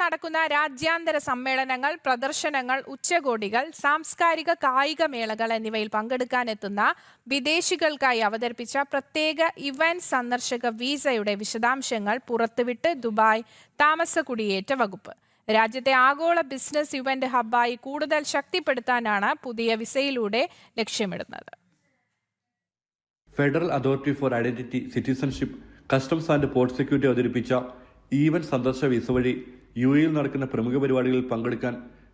നടക്കുന്ന രാജ്യാന്തര സമ്മേളനങ്ങൾ, പ്രദർശനങ്ങൾ, ഉച്ചകോടികൾ, സാംസ്കാരിക കായിക മേളകൾ എന്നിവയിൽ പങ്കെടുക്കാനെത്തുന്ന വിദേശികൾക്കായി അവതരിപ്പിച്ച പ്രത്യേക ഇവന്റ് സന്ദർശക വീസയുടെ വിശദാംശങ്ങൾ പുറത്തുവിട്ട് ദുബായ് താമസക്കുടിയേറ്റ വകുപ്പ്. രാജ്യത്തെ ആഗോള ബിസിനസ് ഇവന്റ് ഹബ്ബായി കൂടുതൽ ശക്തിപ്പെടുത്താനാണ് പുതിയ വിസയിലൂടെ ലക്ഷ്യമിടുന്നത്. Federal authority four identity, citizenship, customs and port security അവതരിപ്പിച്ച ഈവന്റ് സന്ദർശക വിസ വഴി യുഎഇയിൽ നടക്കുന്ന പ്രമുഖ പരിപാടികളിൽ പങ്കെടുക്കാൻ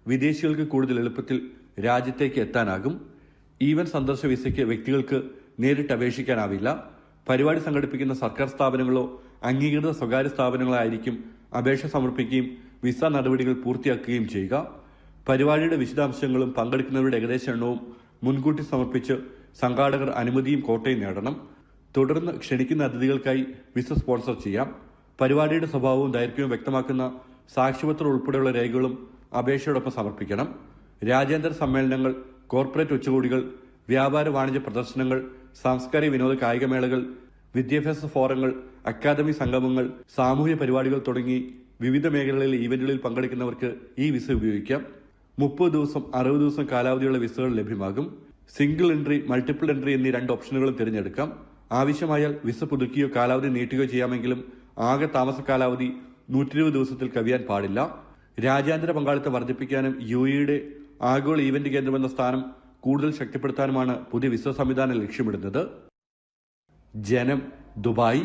വിദേശികൾക്ക് കൂടുതൽ എളുപ്പത്തിൽ രാജ്യത്തേക്ക് എത്താനാകും. ഈവന്റ് സന്ദർശക വിസയ്ക്ക് വ്യക്തികൾക്ക് നേരിട്ട് അപേക്ഷിക്കാനാവില്ല. പരിപാടി സംഘടിപ്പിക്കുന്ന സർക്കാർ സ്ഥാപനങ്ങളോ അംഗീകൃത സ്വകാര്യ സ്ഥാപനങ്ങളോ ആയിരിക്കും അപേക്ഷ സമർപ്പിക്കുകയും വിസ നടപടികൾ പൂർത്തിയാക്കുകയും ചെയ്യുക. പരിപാടിയുടെ വിശദാംശങ്ങളും പങ്കെടുക്കുന്നവരുടെ ഏകദേശ എണ്ണവും മുൻകൂട്ടി സമർപ്പിച്ച് സംഘാടകർ അനുമതിയും കോട്ടയും നേടണം. തുടർന്ന് ക്ഷണിക്കുന്ന അതിഥികൾക്കായി വിസ സ്പോൺസർ ചെയ്യാം. പരിപാടിയുടെ സ്വഭാവവും ദൈർഘ്യവും വ്യക്തമാക്കുന്ന സാക്ഷ്യപത്രം ഉൾപ്പെടെയുള്ള രേഖകളും അപേക്ഷയോടൊപ്പം സമർപ്പിക്കണം. രാജ്യാന്തര സമ്മേളനങ്ങൾ, കോർപ്പറേറ്റ് ഉച്ചകോടികൾ, വ്യാപാര വാണിജ്യ പ്രദർശനങ്ങൾ, സാംസ്കാരിക വിനോദ കായികമേളകൾ, വിദ്യാഭ്യാസ ഫോറങ്ങൾ, അക്കാദമി സംഗമങ്ങൾ, സാമൂഹ്യ പരിപാടികൾ തുടങ്ങി വിവിധ മേഖലകളിലെ ഈവന്റുകളിൽ പങ്കെടുക്കുന്നവർക്ക് ഈ വിസ ഉപയോഗിക്കാം. 30 ദിവസം, 60 ദിവസം കാലാവധിയുള്ള വിസകൾ ലഭ്യമാകും. സിംഗിൾ എൻട്രി, മൾട്ടിപ്പിൾ എൻട്രി എന്നീ 2 ഓപ്ഷനുകളും തിരഞ്ഞെടുക്കാം. ആവശ്യമായാൽ വിസ പുതുക്കുകയോ കാലാവധി നീട്ടുകയോ ചെയ്യാമെങ്കിലും ആകെ താമസ കാലാവധി 120 ദിവസത്തിൽ കവിയാൻ പാടില്ല. രാജ്യാന്തര പങ്കാളിത്തം വർദ്ധിപ്പിക്കാനും യുഎഇയുടെ ആഗോള ഈവന്റ് കേന്ദ്രമെന്ന സ്ഥാനം കൂടുതൽ ശക്തിപ്പെടുത്താനുമാണ് പുതിയ വിസ സംവിധാനം ലക്ഷ്യമിടുന്നത്. ജനം, ദുബായ്.